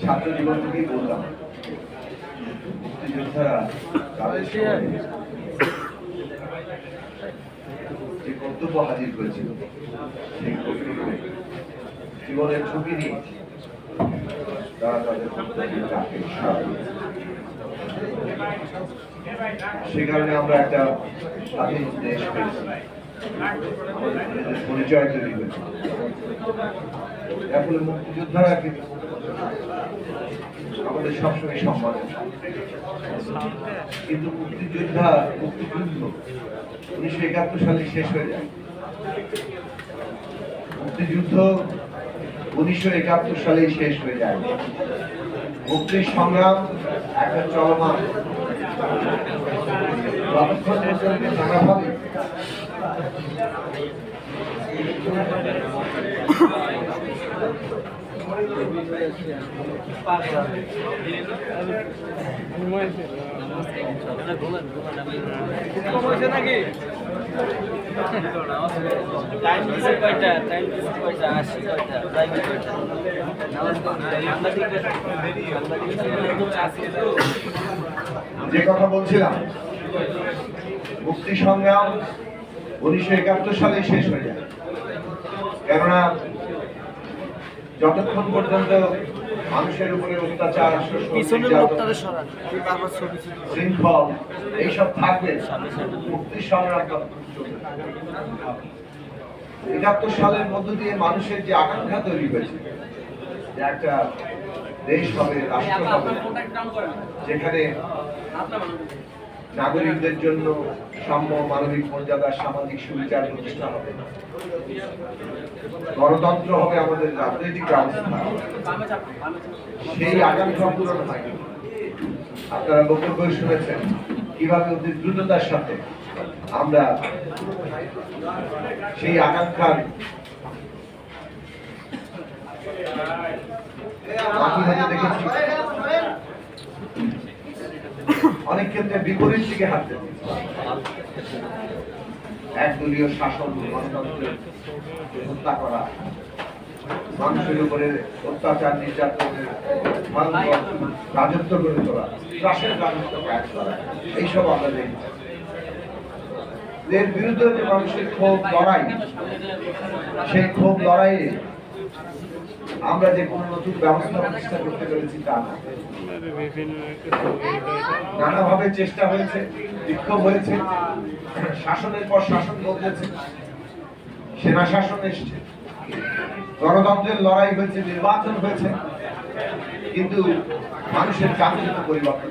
ছাত্র জীবন থেকেই বললাম মুক্তিযোদ্ধারা তাদের যে কর্তব্য হাজির করেছিল সেই কর্তব্যে জীবনের ঝুঁকি নিয়ে তারা তাদের সে কারণে আমরা একটা স্বাধীন দেশ পেয়েছি, আমাদের পরিচয় তৈরি হয়েছে। এখন মুক্তিযোদ্ধারা কিন্তু আমাদের সবসময় সম্মান, কিন্তু মুক্তিযুদ্ধ 1971 সালে শেষ হয়ে যায়। মুক্তিযুদ্ধ 1971 সালেই শেষ হয়ে যায়। মুক্তির সংগ্রাম একটা চলমান, নানাভাবে যে কথা বলছিলাম, মুক্তি সংগ্রাম 1971 সালে শেষ হয়ে যায়। কেননা যতক্ষণ পর্যন্ত মানুষের উপরে অত্যাচার, শৃঙ্খল এইসব থাকবে, মুক্তি সংগ্রাম 71 সালের মধ্য দিয়ে মানুষের যে আকাঙ্ক্ষা তৈরি হয়েছে যে একটা দেশ হবে, রাষ্ট্র হবে, যেখানে নাগরিকদের জন্য সাম্য, মানবিক মর্যাদা, সামাজিক সুবিচার প্রতিষ্ঠা হবে, গণতন্ত্র হবে আমাদের রাজনৈতিক ব্যবস্থা, সেই আকাঙ্ক্ষা পূরণ হয়নি। আপনারা বক্তব্য শুনেছেন কিভাবে অতি দ্রুততার সাথে আমরা সেই আকাঙ্ক্ষার দেখেছি, অনেক ক্ষেত্রে বিপরীত দিকে হাঁটতে একদলীয় শাসন, গণতন্ত্রের হত্যা করা, মানুষের উপরে অত্যাচার, নির্যাতনের রাজত্ব করে তোলা, রাষ্ট্রের রাজত্ব কাজ করা, এইসব আমরা দেখছি। এর বিরুদ্ধে যে মানুষের ক্ষোভ, লড়াই, সেই ক্ষোভ লড়াইয়ে আমরা যে কোনো নতুন ব্যবস্থা প্রতিষ্ঠা করতে পেরেছি তা না। নানাভাবে চেষ্টা হয়েছে, বিক্ষোভ হয়েছে, শাসনের পর শাসন বদলেছে, সেনা শাসন এসছে, গণতন্ত্রের লড়াই হয়েছে, নির্বাচন হয়েছে, কিন্তু মানুষের চাকরিতে পরিবর্তন